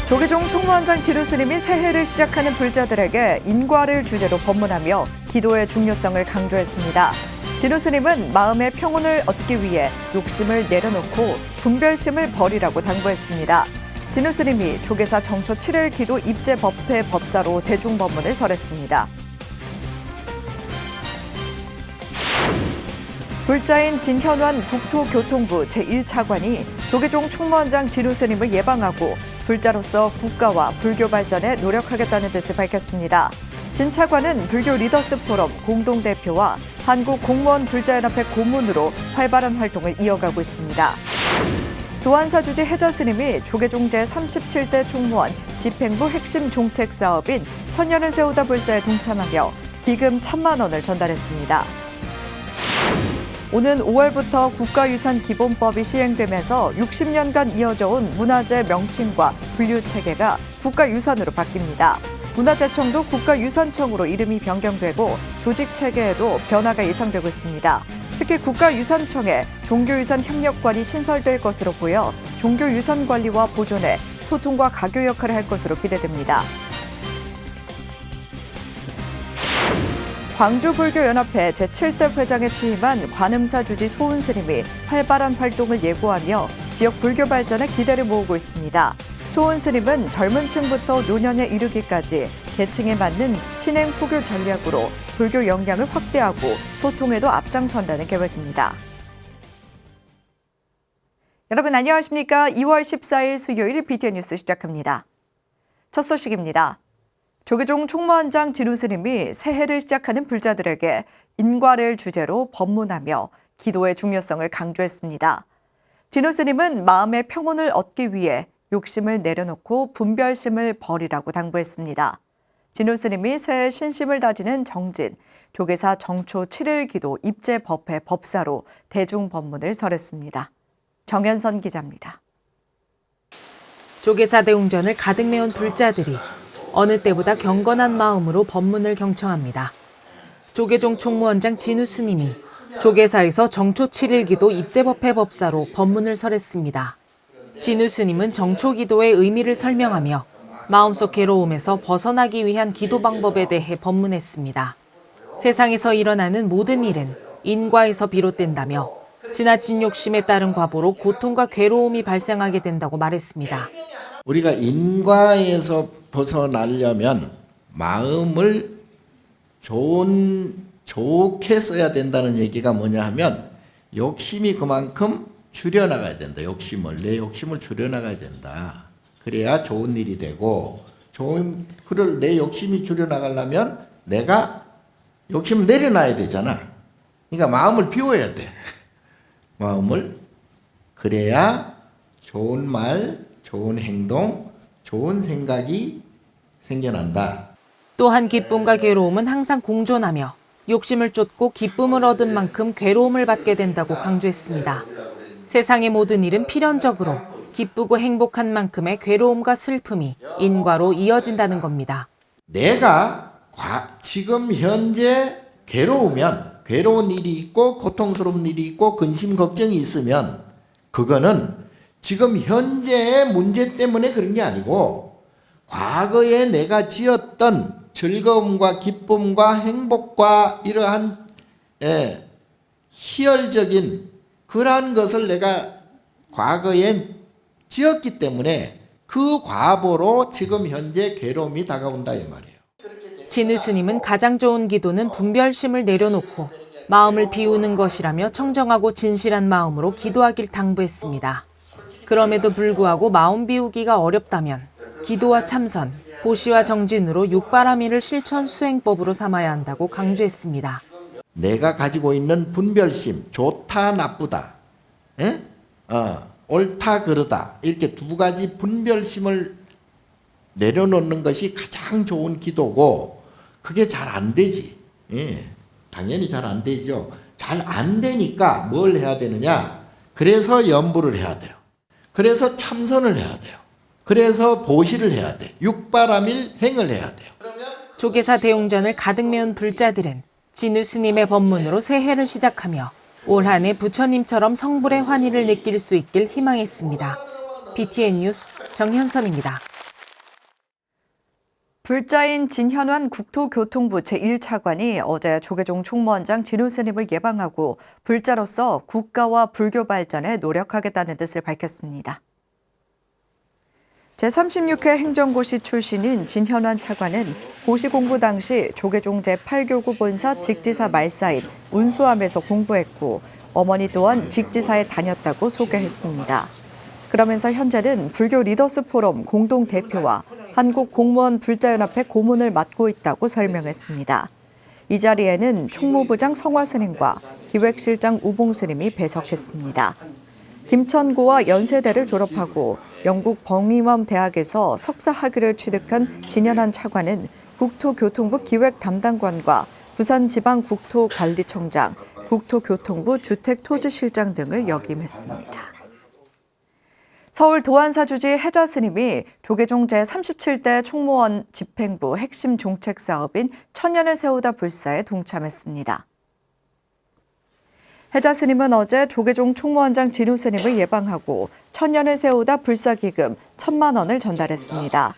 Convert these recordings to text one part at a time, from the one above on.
조계종 총무원장 진우스님이 새해를 시작하는 불자들에게 인과를 주제로 법문하며 기도의 중요성을 강조했습니다. 진우스님은 마음의 평온을 얻기 위해 욕심을 내려놓고 분별심을 버리라고 당부했습니다. 진우스님이 조계사 정초 7일 기도 입제 법회 법사로 대중법문을 설했습니다. 불자인 진현환 국토교통부 제1차관이 조계종 총무원장 진우스님을 예방하고 불자로서 국가와 불교 발전에 노력하겠다는 뜻을 밝혔습니다. 진 차관은 불교 리더스 포럼 공동대표와 한국공무원 불자연합회 고문으로 활발한 활동을 이어가고 있습니다. 도안사 주지 해자 스님이 조계종 제37대 총무원 집행부 핵심 종책 사업인 천년을 세우다 불사에 동참하며 기금 1,000만 원을 전달했습니다. 오는 5월부터 국가유산기본법이 시행되면서 60년간 이어져 온 문화재 명칭과 분류체계가 국가유산으로 바뀝니다. 문화재청도 국가유산청으로 이름이 변경되고 조직체계에도 변화가 예상되고 있습니다. 특히 국가유산청에 종교유산협력관이 신설될 것으로 보여 종교유산 관리와 보존에 소통과 가교 역할을 할 것으로 기대됩니다. 광주불교연합회 제7대 회장에 취임한 관음사 주지 소은 스님이 활발한 활동을 예고하며 지역 불교 발전에 기대를 모으고 있습니다. 소은 스님은 젊은 층부터 노년에 이르기까지 계층에 맞는 신행 포교 전략으로 불교 역량을 확대하고 소통에도 앞장선다는 계획입니다. 여러분 안녕하십니까? 2월 14일 수요일 BTN 뉴스 시작합니다. 첫 소식입니다. 조계종 총무원장 진우스님이 새해를 시작하는 불자들에게 인과를 주제로 법문하며 기도의 중요성을 강조했습니다. 진우스님은 마음의 평온을 얻기 위해 욕심을 내려놓고 분별심을 버리라고 당부했습니다. 진우스님이 새해 신심을 다지는 정진, 조계사 정초 7일 기도 입제 법회 법사로 대중법문을 설했습니다. 정현선 기자입니다. 조계사 대웅전을 가득 메운 불자들이 어느 때보다 경건한 마음으로 법문을 경청합니다. 조계종 총무원장 진우 스님이 조계사에서 정초 7일 기도 입제법회 법사로 법문을 설했습니다. 진우 스님은 정초 기도의 의미를 설명하며 마음속 괴로움에서 벗어나기 위한 기도 방법에 대해 법문했습니다. 세상에서 일어나는 모든 일은 인과에서 비롯된다며 지나친 욕심에 따른 과보로 고통과 괴로움이 발생하게 된다고 말했습니다. 우리가 인과에서 벗어나려면 마음을 좋게 써야 된다는 얘기가 뭐냐 하면 욕심이 그만큼 줄여나가야 된다. 내 욕심을 줄여나가야 된다. 그래야 좋은 일이 되고 내 욕심이 줄여나가려면 내가 욕심을 내려놔야 되잖아. 그러니까 마음을 비워야 돼. 마음을 그래야 좋은 말, 좋은 행동, 좋은 생각이 생겨난다. 또한 기쁨과 괴로움은 항상 공존하며 욕심을 쫓고 기쁨을 얻은 만큼 괴로움을 받게 된다고 강조했습니다. 세상의 모든 일은 필연적으로 기쁘고 행복한 만큼의 괴로움과 슬픔이 인과로 이어진다는 겁니다. 내가 지금 현재 괴로운 일이 있고 고통스러운 일이 있고 근심 걱정이 있으면 그거는 지금 현재의 문제 때문에 그런 게 아니고 과거에 내가 지었던 즐거움과 기쁨과 행복과 이러한 희열적인 그러한 것을 내가 과거에 지었기 때문에 그 과보로 지금 현재 괴로움이 다가온다 이 말이에요. 진우 스님은 가장 좋은 기도는 분별심을 내려놓고 마음을 비우는 것이라며 청정하고 진실한 마음으로 기도하길 당부했습니다. 그럼에도 불구하고 마음 비우기가 어렵다면 기도와 참선, 보시와 정진으로 육바라밀을 실천 수행법으로 삼아야 한다고 강조했습니다. 내가 가지고 있는 분별심, 좋다 나쁘다, 옳다 그르다 이렇게 두 가지 분별심을 내려놓는 것이 가장 좋은 기도고 그게 잘 안 되지. 당연히 잘 안 되죠. 잘 안 되니까 뭘 해야 되느냐. 그래서 염불을 해야 돼요. 그래서 참선을 해야 돼요. 그래서 보시를 해야 돼. 육바라밀 행을 해야 돼요. 조계사 대웅전을 가득 메운 불자들은 진우 스님의 법문으로 새해를 시작하며 올 한 해 부처님처럼 성불의 환희를 느낄 수 있길 희망했습니다. BTN 뉴스 정현선입니다. 불자인 진현환 국토교통부 제1차관이 어제 조계종 총무원장 진우 스님을 예방하고 불자로서 국가와 불교 발전에 노력하겠다는 뜻을 밝혔습니다. 제36회 행정고시 출신인 진현환 차관은 고시 공부 당시 조계종 제8교구 본사 직지사 말사인 운수함에서 공부했고 어머니 또한 직지사에 다녔다고 소개했습니다. 그러면서 현재는 불교 리더스 포럼 공동대표와 한국공무원 불자연합회 고문을 맡고 있다고 설명했습니다. 이 자리에는 총무부장 성화 스님과 기획실장 우봉 스님이 배석했습니다. 김천고와 연세대를 졸업하고 영국 벙밍엄 대학에서 석사 학위를 취득한 진현환 차관은 국토교통부 기획담당관과 부산지방국토관리청장, 국토교통부 주택토지실장 등을 역임했습니다. 서울 도안사주지 해자 스님이 조계종 제37대 총무원 집행부 핵심 종책 사업인 천년을 세우다 불사에 동참했습니다. 해자 스님은 어제 조계종 총무원장 진우 스님을 예방하고 천년을 세우다 불사기금 1,000만 원을 전달했습니다.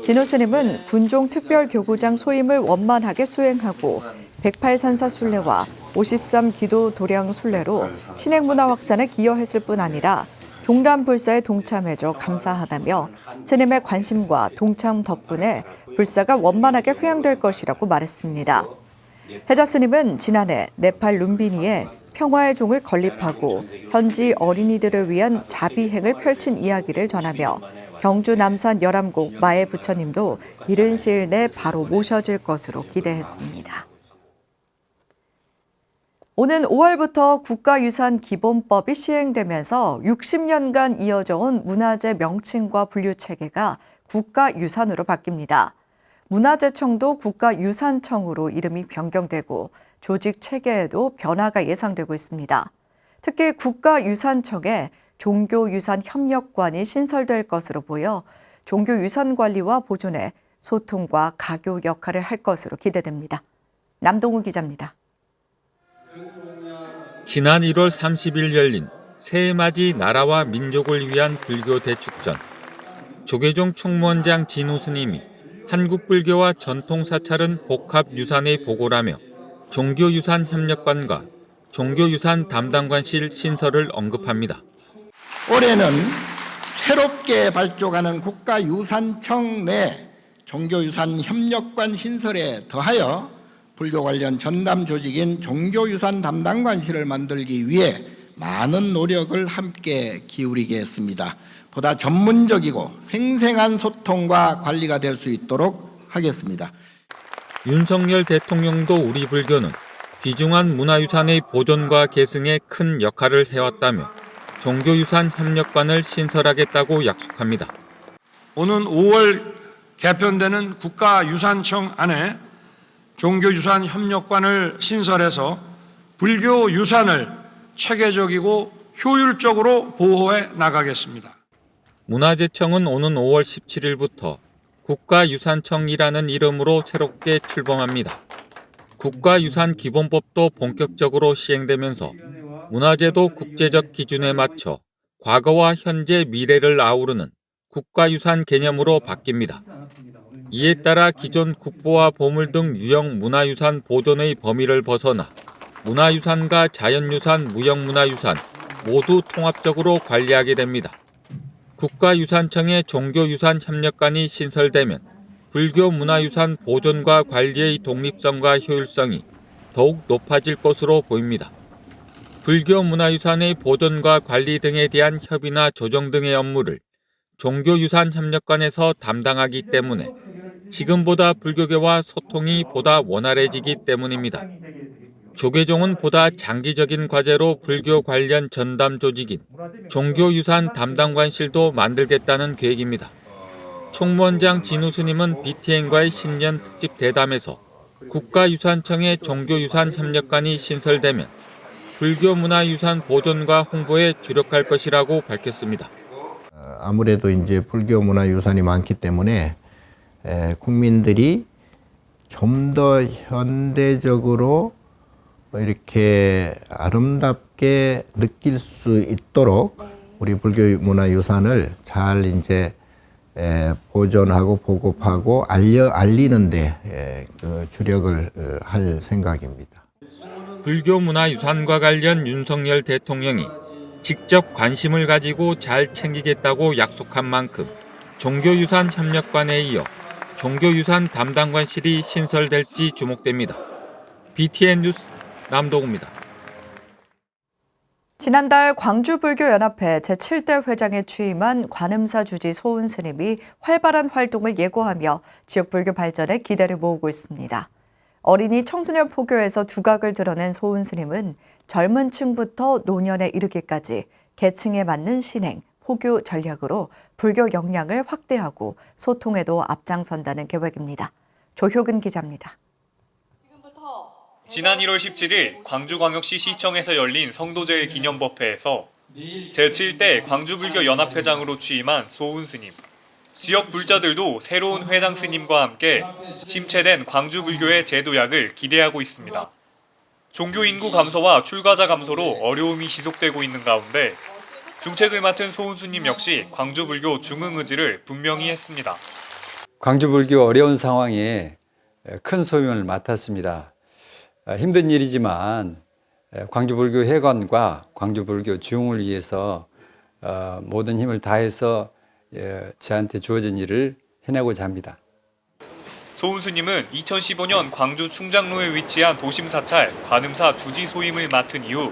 진우 스님은 군종 특별교구장 소임을 원만하게 수행하고 108산사 순례와 53기도 도량 순례로 신행문화 확산에 기여했을 뿐 아니라 종단 불사에 동참해줘 감사하다며 스님의 관심과 동참 덕분에 불사가 원만하게 회양될 것이라고 말했습니다. 해자 스님은 지난해 네팔 룸비니에 평화의 종을 건립하고 현지 어린이들을 위한 자비행을 펼친 이야기를 전하며 경주 남산 열암곡 마애 부처님도 이른 시일 내 바로 모셔질 것으로 기대했습니다. 오는 5월부터 국가유산기본법이 시행되면서 60년간 이어져 온 문화재 명칭과 분류체계가 국가유산으로 바뀝니다. 문화재청도 국가유산청으로 이름이 변경되고 조직 체계에도 변화가 예상되고 있습니다. 특히 국가유산청에 종교유산협력관이 신설될 것으로 보여 종교유산 관리와 보존에 소통과 가교 역할을 할 것으로 기대됩니다. 남동우 기자입니다. 지난 1월 30일 열린 새해맞이 나라와 민족을 위한 불교 대축전. 조계종 총무원장 진우 스님이 한국 불교와 전통 사찰은 복합유산의 보고라며 종교유산협력관과 종교유산 담당관실 신설을 언급합니다. 올해는 새롭게 발족하는 국가유산청 내 종교유산협력관 신설에 더하여 불교 관련 전담 조직인 종교유산 담당관실을 만들기 위해 많은 노력을 함께 기울이겠습니다. 보다 전문적이고 생생한 소통과 관리가 될 수 있도록 하겠습니다. 윤석열 대통령도 우리 불교는 귀중한 문화유산의 보존과 계승에 큰 역할을 해왔다며 종교유산협력관을 신설하겠다고 약속합니다. 오는 5월 개편되는 국가유산청 안에 종교유산협력관을 신설해서 불교 유산을 체계적이고 효율적으로 보호해 나가겠습니다. 문화재청은 오는 5월 17일부터 국가유산청이라는 이름으로 새롭게 출범합니다. 국가유산기본법도 본격적으로 시행되면서 문화재도 국제적 기준에 맞춰 과거와 현재, 미래를 아우르는 국가유산 개념으로 바뀝니다. 이에 따라 기존 국보와 보물 등 유형 문화유산 보존의 범위를 벗어나 문화유산과 자연유산, 무형문화유산 모두 통합적으로 관리하게 됩니다. 국가유산청의 종교유산협력관이 신설되면 불교 문화유산 보존과 관리의 독립성과 효율성이 더욱 높아질 것으로 보입니다. 불교 문화유산의 보존과 관리 등에 대한 협의나 조정 등의 업무를 종교유산협력관에서 담당하기 때문에 지금보다 불교계와 소통이 보다 원활해지기 때문입니다. 조계종은 보다 장기적인 과제로 불교 관련 전담 조직인 종교유산 담당관실도 만들겠다는 계획입니다. 총무원장 진우 스님은 BTN과의 신년 특집 대담에서 국가유산청의 종교유산협력관이 신설되면 불교 문화유산 보존과 홍보에 주력할 것이라고 밝혔습니다. 아무래도 이제 불교 문화유산이 많기 때문에 국민들이 좀 더 현대적으로 이렇게 아름답게 느낄 수 있도록 우리 불교 문화유산을 잘 이제 보존하고 보급하고 알리는데 그 주력을 할 생각입니다. 불교 문화유산과 관련 윤석열 대통령이 직접 관심을 가지고 잘 챙기겠다고 약속한 만큼 종교유산 협력관에 이어 종교유산 담당관실이 신설될지 주목됩니다. BTN 뉴스 남도구입니다. 지난달 광주불교연합회 제7대 회장에 취임한 관음사 주지 소은 스님이 활발한 활동을 예고하며 지역 불교 발전에 기대를 모으고 있습니다. 어린이 청소년 포교에서 두각을 드러낸 소은 스님은 젊은 층부터 노년에 이르기까지 계층에 맞는 신행, 포교 전략으로 불교 역량을 확대하고 소통에도 앞장선다는 계획입니다. 조효근 기자입니다. 지난 1월 17일 광주광역시 시청에서 열린 성도제일 기념법회에서 제7대 광주불교 연합회장으로 취임한 소은 스님. 지역 불자들도 새로운 회장 스님과 함께 침체된 광주불교의 제도약을 기대하고 있습니다. 종교 인구 감소와 출가자 감소로 어려움이 지속되고 있는 가운데 중책을 맡은 소은 스님 역시 광주불교 중흥 의지를 분명히 했습니다. 광주불교 어려운 상황에 큰 소임을 맡았습니다. 힘든 일이지만 광주불교 회관과 광주불교 중흥을 위해서 모든 힘을 다해서 저한테 주어진 일을 해내고자 합니다. 소은 스님은 2015년 광주 충장로에 위치한 도심사찰 관음사 주지 소임을 맡은 이후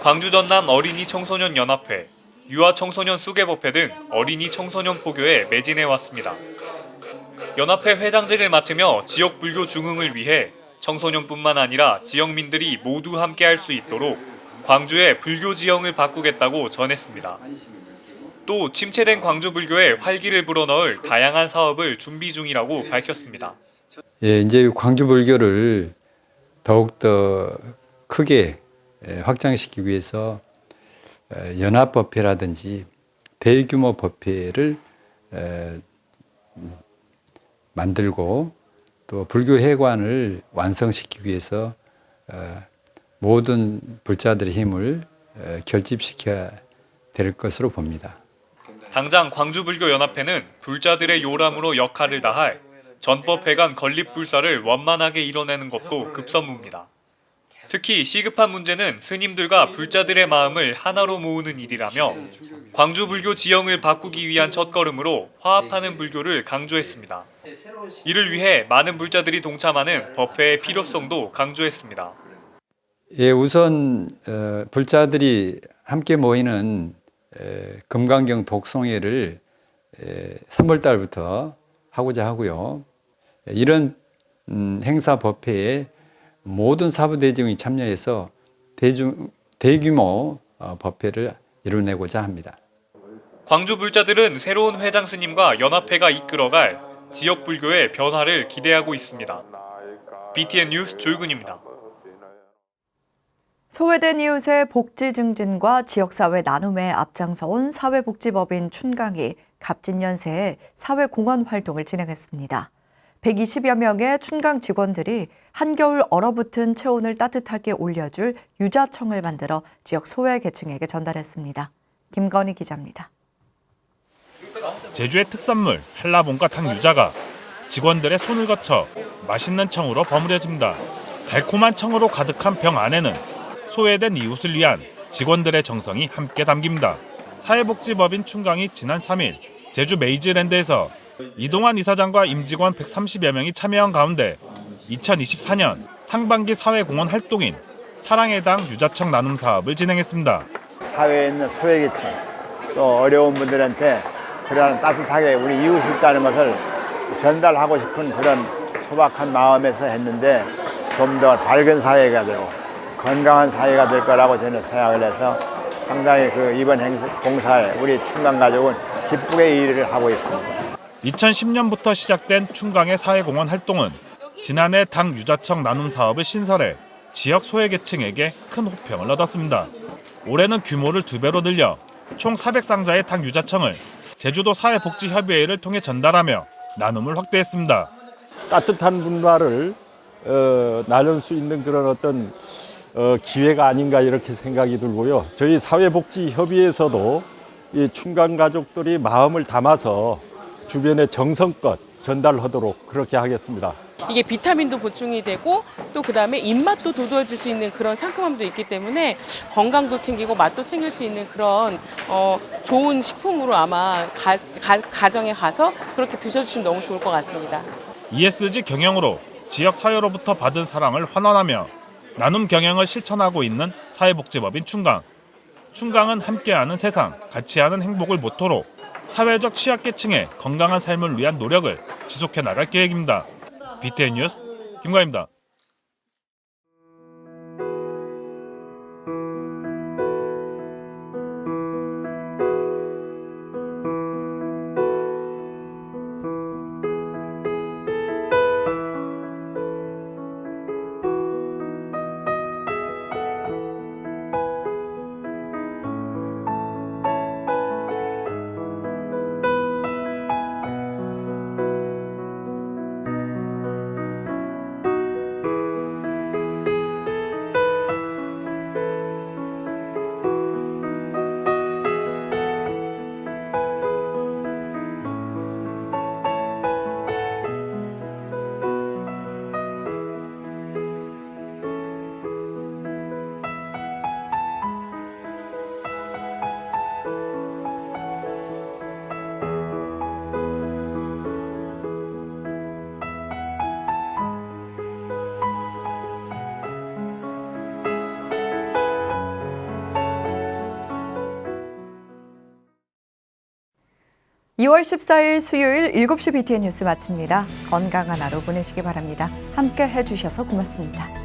광주 전남 어린이 청소년 연합회, 유아 청소년 수계법회 등 어린이 청소년 포교에 매진해 왔습니다. 연합회 회장직을 맡으며 지역 불교 중흥을 위해 청소년뿐만 아니라 지역민들이 모두 함께할 수 있도록 광주의 불교 지형을 바꾸겠다고 전했습니다. 또 침체된 광주 불교에 활기를 불어넣을 다양한 사업을 준비 중이라고 밝혔습니다. 이제 광주 불교를 더욱더 크게 확장시키기 위해서 연합법회라든지 대규모 법회를 만들고 또 불교 회관을 완성시키기 위해서 모든 불자들의 힘을 결집시켜야 될 것으로 봅니다. 당장 광주불교연합회는 불자들의 요람으로 역할을 다할 전법회관 건립불사를 원만하게 이뤄내는 것도 급선무입니다. 특히 시급한 문제는 스님들과 불자들의 마음을 하나로 모으는 일이라며 광주불교 지형을 바꾸기 위한 첫걸음으로 화합하는 불교를 강조했습니다. 이를 위해 많은 불자들이 동참하는 법회의 필요성도 강조했습니다. 우선 불자들이 함께 모이는 금강경 독송회를 3월 달부터 하고자 하고요. 이런 행사 법회에 모든 사부대중이 참여해서 대규모 법회를 이뤄내고자 합니다. 광주 불자들은 새로운 회장 스님과 연합회가 이끌어갈 지역 불교의 변화를 기대하고 있습니다. BTN 뉴스 조유근입니다. 소외된 이웃의 복지 증진과 지역사회 나눔에 앞장서온 사회복지법인 춘강이 갑진년 새해 사회공헌 활동을 진행했습니다. 120여 명의 춘강 직원들이 한겨울 얼어붙은 체온을 따뜻하게 올려줄 유자청을 만들어 지역 소외계층에게 전달했습니다. 김건희 기자입니다. 제주의 특산물 한라봉과 탕유자가 직원들의 손을 거쳐 맛있는 청으로 버무려집니다. 달콤한 청으로 가득한 병 안에는 소외된 이웃을 위한 직원들의 정성이 함께 담깁니다. 사회복지법인 춘강이 지난 3일 제주 메이즈랜드에서 이동환 이사장과 임직원 130여 명이 참여한 가운데 2024년 상반기 사회공헌 활동인 사랑의 당 유자청 나눔 사업을 진행했습니다. 사회에 있는 소외계층 또 어려운 분들한테 그런 따뜻하게 우리 이웃이 있다는 것을 전달하고 싶은 그런 소박한 마음에서 했는데 좀 더 밝은 사회가 되고 건강한 사회가 될 거라고 저는 생각을 해서 상당히 이번 봉사에 우리 춘강 가족은 기쁘게 일을 하고 있습니다. 2010년부터 시작된 춘강의 사회공헌 활동은 지난해 당 유자청 나눔 사업을 신설해 지역 소외계층에게 큰 호평을 얻었습니다. 올해는 규모를 2배로 늘려 총 400상자의 당 유자청을 제주도 사회복지협의회를 통해 전달하며 나눔을 확대했습니다. 따뜻한 문화를 나눌 수 있는 그런 어떤 기회가 아닌가 이렇게 생각이 들고요. 저희 사회복지협의회에서도 이 춘강 가족들이 마음을 담아서 주변에 정성껏 전달하도록 그렇게 하겠습니다. 이게 비타민도 보충이 되고 또 그다음에 입맛도 돋워질 수 있는 그런 상큼함도 있기 때문에 건강도 챙기고 맛도 챙길 수 있는 그런 좋은 식품으로 아마 가정에 가서 그렇게 드셔주시면 너무 좋을 것 같습니다. ESG 경영으로 지역 사회로부터 받은 사랑을 환원하며 나눔 경영을 실천하고 있는 사회복지법인 충강. 충강은 함께하는 세상, 같이하는 행복을 모토로 사회적 취약계층의 건강한 삶을 위한 노력을 지속해 나갈 계획입니다. BTN 뉴스 김광입니다. (2월 14일) 수요일 7시 BTN 뉴스 마칩니다. 건강한 하루 보내시기 바랍니다. 함께 해주셔서 고맙습니다.